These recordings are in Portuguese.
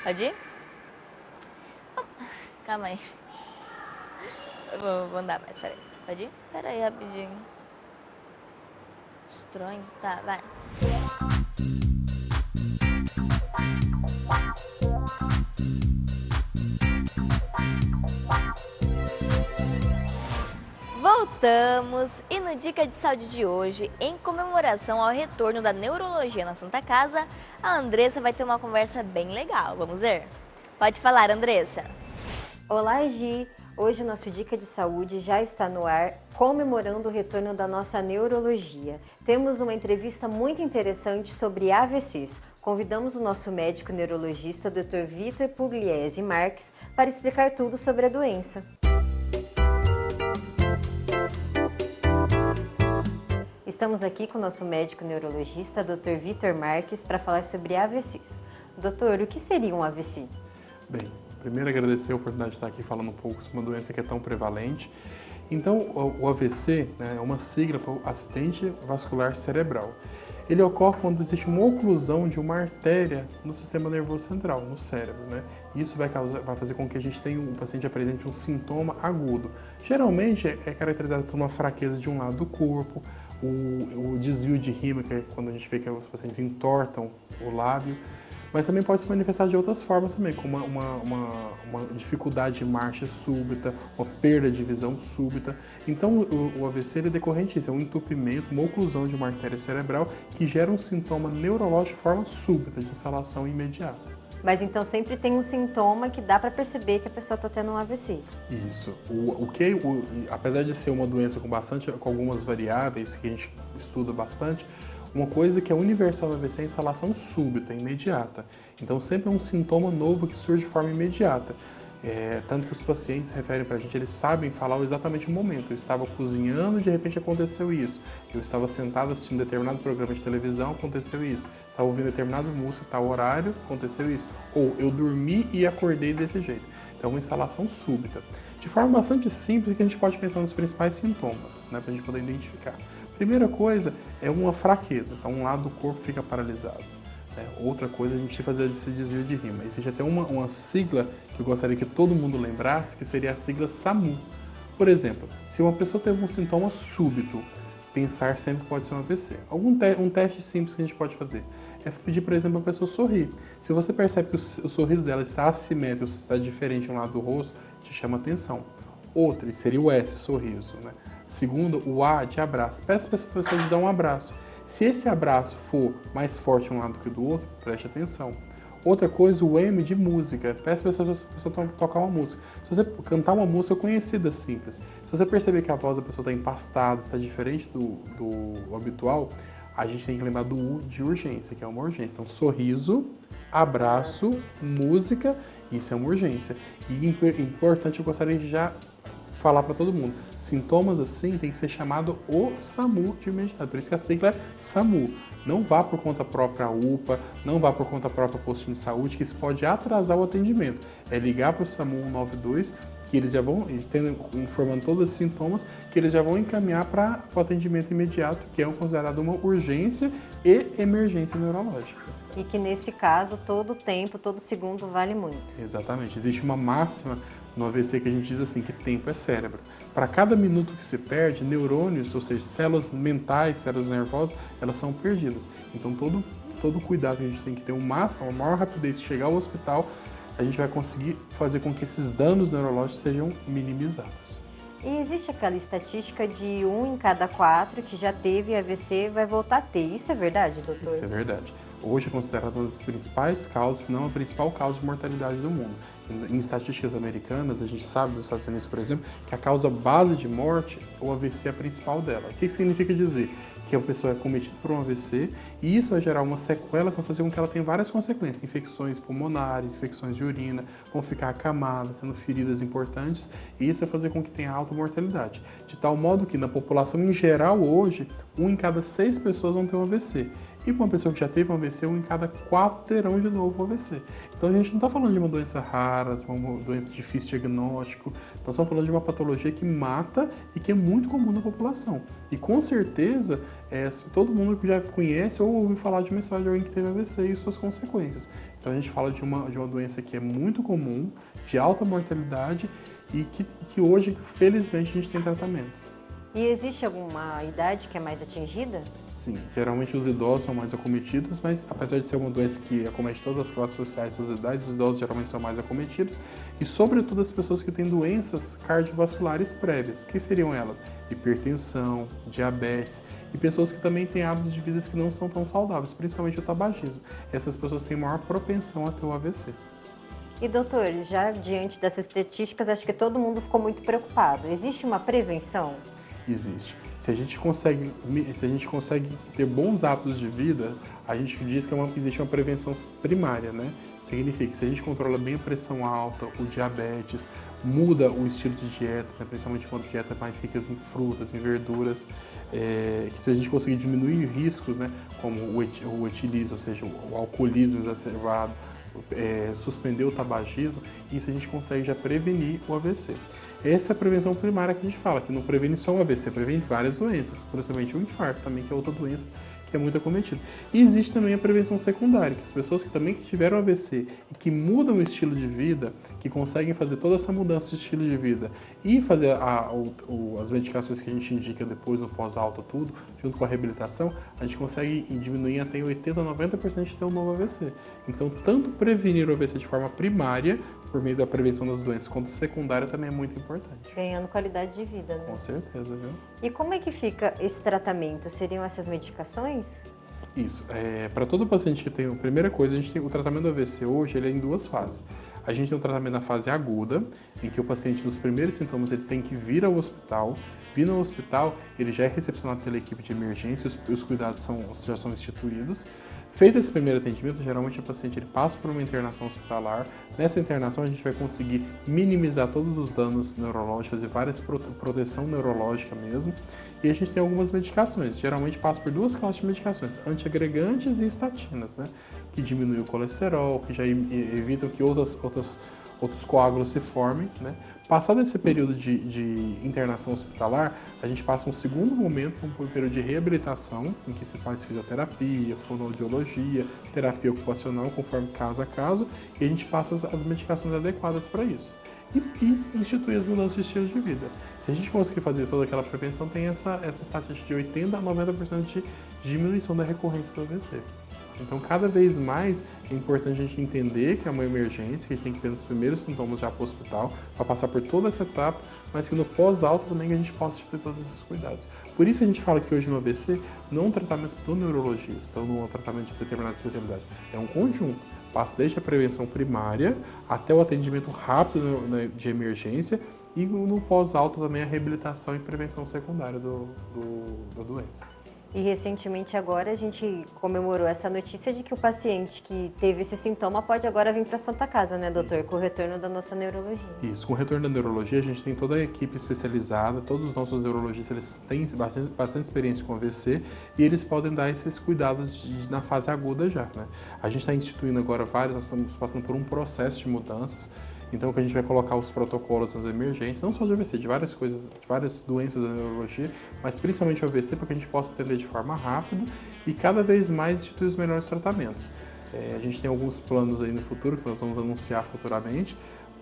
Pode ir? Calma aí. Eu vou andar mais, peraí. Pode ir? Peraí, rapidinho. Estranho. Tá, vai. Voltamos e no Dica de Saúde de hoje, em comemoração ao retorno da neurologia na Santa Casa, a Andressa vai ter uma conversa bem legal. Vamos ver? Pode falar, Andressa. Olá, Gi! Hoje o nosso Dica de Saúde já está no ar, comemorando o retorno da nossa neurologia. Temos uma entrevista muito interessante sobre AVCs. Convidamos o nosso médico neurologista, Dr. Vitor Pugliese Marques, para explicar tudo sobre a doença. Estamos aqui com o nosso médico neurologista, Dr. Vitor Marques, para falar sobre AVCs. Doutor, o que seria um AVC? Bem, primeiro agradecer a oportunidade de estar aqui falando um pouco sobre uma doença que é tão prevalente. Então, o AVC, né, é uma sigla para o acidente vascular cerebral. Ele ocorre quando existe uma oclusão de uma artéria no sistema nervoso central, no cérebro, né? Isso vai fazer com que o paciente apresente um sintoma agudo. Geralmente é caracterizado por uma fraqueza de um lado do corpo, o desvio de rima, que é quando a gente vê que os pacientes entortam o lábio, mas também pode se manifestar de outras formas também, como uma dificuldade de marcha súbita, uma perda de visão súbita. Então o AVC é decorrente disso, é um entupimento, uma oclusão de uma artéria cerebral que gera um sintoma neurológico de forma súbita, de instalação imediata. Mas então sempre tem um sintoma que dá para perceber que a pessoa está tendo um AVC. Isso. Apesar de ser uma doença com algumas variáveis que a gente estuda bastante, uma coisa que é universal no AVC é a instalação súbita, imediata. Então sempre é um sintoma novo que surge de forma imediata. Tanto que os pacientes referem para a gente, eles sabem falar exatamente o momento. Eu estava cozinhando e de repente aconteceu isso. Eu estava sentado assistindo determinado programa de televisão, aconteceu isso. Estava ouvindo determinada música, tal horário, aconteceu isso. Ou eu dormi e acordei desse jeito. Então, uma instalação súbita. De forma bastante simples, que a gente pode pensar nos principais sintomas, né, para a gente poder identificar. Primeira coisa é uma fraqueza. Então, um lado do corpo fica paralisado. Outra coisa, a gente fazer esse desvio de rima. Existe até uma sigla que eu gostaria que todo mundo lembrasse, que seria a sigla SAMU. Por exemplo, se uma pessoa teve um sintoma súbito, pensar sempre que pode ser um AVC. Um teste simples que a gente pode fazer é pedir, por exemplo, a pessoa sorrir. Se você percebe que o sorriso dela está assimétrico, se está diferente de um lado do rosto, te chama atenção. Outro seria o S, sorriso, né? Segundo, o A de abraço. Peça para essa pessoa de dar um abraço. Se esse abraço for mais forte de um lado que do outro, preste atenção. Outra coisa, o M de música. Peça para a pessoa tocar uma música. Se você cantar uma música conhecida, simples. Se você perceber que a voz da pessoa está empastada, está diferente do habitual, a gente tem que lembrar do U de urgência, que é uma urgência. Então, sorriso, abraço, música, isso é uma urgência. E importante, eu gostaria de já falar para todo mundo. Sintomas assim tem que ser chamado o SAMU de imediato. Por isso que a sigla é SAMU. Não vá por conta própria à UPA, não vá por conta própria ao postinho de saúde, que isso pode atrasar o atendimento. É ligar para o SAMU 192, que eles já vão, informando todos os sintomas, que eles já vão encaminhar para o atendimento imediato, que é considerado uma urgência e emergência neurológica. E que nesse caso, todo tempo, todo segundo vale muito. Exatamente. Existe uma máxima no AVC que a gente diz assim, que tempo é cérebro. Para cada minuto que se perde, neurônios, ou seja, células mentais, células nervosas, elas são perdidas. Então todo cuidado que a gente tem que ter o máximo, a maior rapidez de chegar ao hospital, a gente vai conseguir fazer com que esses danos neurológicos sejam minimizados. E existe aquela estatística de 1 em cada 4 que já teve AVC vai voltar a ter. Isso é verdade, doutor? Isso é verdade. Hoje é considerada uma das principais causas, se não a principal causa de mortalidade do mundo. Em estatísticas americanas, a gente sabe dos Estados Unidos, por exemplo, que a causa base de morte, o AVC é a principal dela. O que significa dizer? Que a pessoa é cometida por um AVC e isso vai gerar uma sequela que vai fazer com que ela tenha várias consequências. Infecções pulmonares, infecções de urina, vão ficar acamadas, tendo feridas importantes e isso vai fazer com que tenha alta mortalidade. De tal modo que na população em geral hoje, 1 em cada 6 pessoas vão ter um AVC. e para uma pessoa que já teve um AVC, 1 em cada 4 terão de novo um AVC. Então a gente não está falando de uma doença rara, de uma doença difícil de diagnóstico, nós estamos falando de uma patologia que mata e que é muito comum na população. E com certeza, todo mundo já conhece ou ouviu falar de uma história de alguém que teve AVC e suas consequências. Então a gente fala de uma doença que é muito comum, de alta mortalidade e que hoje, felizmente, a gente tem tratamento. E existe alguma idade que é mais atingida? Sim, geralmente os idosos são mais acometidos, mas apesar de ser uma doença que acomete todas as classes sociais e suas idades, os idosos geralmente são mais acometidos e, sobretudo, as pessoas que têm doenças cardiovasculares prévias. Que seriam elas? Hipertensão, diabetes e pessoas que também têm hábitos de vida que não são tão saudáveis, principalmente o tabagismo. Essas pessoas têm maior propensão a ter o AVC. E doutor, já diante dessas estatísticas, acho que todo mundo ficou muito preocupado. Existe uma prevenção? Existe. Se a gente consegue ter bons hábitos de vida, a gente diz que existe uma prevenção primária, né? Significa que se a gente controla bem a pressão alta, o diabetes, muda o estilo de dieta, né? Principalmente quando a dieta é mais rica em frutas, em verduras, que se a gente conseguir diminuir riscos, né? Como o etilismo, ou seja, o alcoolismo exacerbado, suspender o tabagismo, isso a gente consegue já prevenir o AVC. Essa é a prevenção primária que a gente fala, que não previne só o AVC, previne várias doenças, principalmente o infarto também, que é outra doença que é muito acometida. E existe também a prevenção secundária, que as pessoas que tiveram AVC e que mudam o estilo de vida, que conseguem fazer toda essa mudança de estilo de vida e fazer as medicações que a gente indica depois no pós-alta tudo, junto com a reabilitação, a gente consegue diminuir até 80% a 90% de ter um novo AVC. Então, tanto prevenir o AVC de forma primária, por meio da prevenção das doenças, quanto secundária também é muito importante. Ganhando qualidade de vida, né? Com certeza, viu? E como é que fica esse tratamento? Seriam essas medicações? Isso. Para todo paciente que tem, a primeira coisa, a gente tem o tratamento do AVC hoje, ele é em 2 fases. A gente tem um tratamento na fase aguda, em que o paciente, nos primeiros sintomas, ele tem que vir ao hospital. Vindo ao hospital, ele já é recepcionado pela equipe de emergência, os cuidados já são instituídos. Feito esse primeiro atendimento, geralmente o paciente ele passa por uma internação hospitalar. Nessa internação, a gente vai conseguir minimizar todos os danos neurológicos, fazer várias proteção neurológica mesmo. E a gente tem algumas medicações, geralmente passa por 2 classes de medicações, antiagregantes e estatinas, né? Que diminuem o colesterol, que já evitam que outros coágulos se formem, né? Passado esse período de internação hospitalar, a gente passa um segundo momento, um período de reabilitação, em que se faz fisioterapia, fonoaudiologia, terapia ocupacional, conforme caso a caso, e a gente passa as medicações adequadas para isso. E institui as mudanças de estilo de vida. Se a gente conseguir fazer toda aquela prevenção, tem essa estatística de 80% a 90% de diminuição da recorrência do AVC. Então, cada vez mais é importante a gente entender que é uma emergência, que a gente tem que ver nos primeiros sintomas já para o hospital, para passar por toda essa etapa, mas que no pós-alta também a gente possa ter todos esses cuidados. Por isso a gente fala que hoje no AVC não é um tratamento do neurologista, ou não é um tratamento de determinada especialidade, é um conjunto. Passa desde a prevenção primária até o atendimento rápido de emergência e no pós-alta também a reabilitação e prevenção secundária da doença. E recentemente agora a gente comemorou essa notícia de que o paciente que teve esse sintoma pode agora vir para a Santa Casa, né, doutor? Com o retorno da nossa neurologia. Isso, com o retorno da neurologia a gente tem toda a equipe especializada, todos os nossos neurologistas eles têm bastante experiência com AVC e eles podem dar esses cuidados na fase aguda já, né? A gente está instituindo agora nós estamos passando por um processo de mudanças. Então, que a gente vai colocar os protocolos nas emergências, não só de AVC, de várias coisas, de várias doenças da neurologia, mas principalmente o AVC, para que a gente possa atender de forma rápida e cada vez mais instituir os melhores tratamentos. A gente tem alguns planos aí no futuro, que nós vamos anunciar futuramente,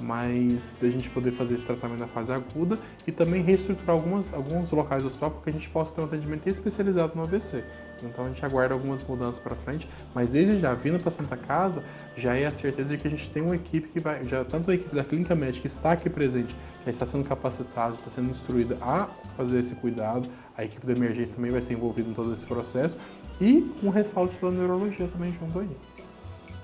mas da gente poder fazer esse tratamento na fase aguda e também reestruturar alguns locais do hospital para que a gente possa ter um atendimento especializado no AVC. Então a gente aguarda algumas mudanças para frente, mas desde já vindo para a Santa Casa, já é a certeza de que a gente tem uma equipe que vai, já tanto a equipe da clínica médica que está aqui presente, já está sendo capacitada, está sendo instruída a fazer esse cuidado, a equipe da emergência também vai ser envolvida em todo esse processo e um respaldo da neurologia também junto aí.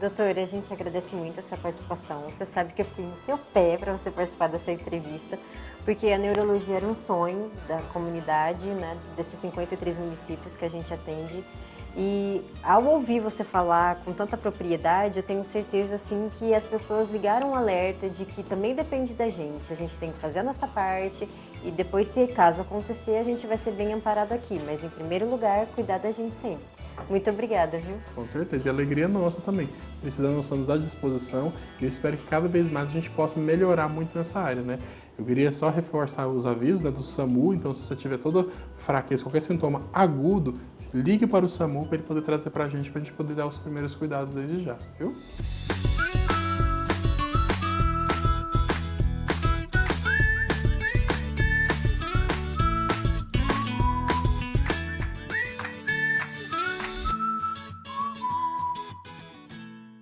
Doutora, a gente agradece muito a sua participação. Você sabe que eu fui no seu pé para você participar dessa entrevista, porque a neurologia era um sonho da comunidade, né, desses 53 municípios que a gente atende. E ao ouvir você falar com tanta propriedade, eu tenho certeza assim, que as pessoas ligaram um alerta de que também depende da gente. A gente tem que fazer a nossa parte e depois, se caso acontecer, a gente vai ser bem amparado aqui. Mas em primeiro lugar, cuidar da gente sempre. Muito obrigada, viu? Com certeza, e a alegria é nossa também. Precisando, nós estamos à disposição e eu espero que cada vez mais a gente possa melhorar muito nessa área, né? Eu queria só reforçar os avisos, né, do SAMU, então se você tiver toda fraqueza, qualquer sintoma agudo, ligue para o SAMU para ele poder trazer para a gente poder dar os primeiros cuidados desde já, viu?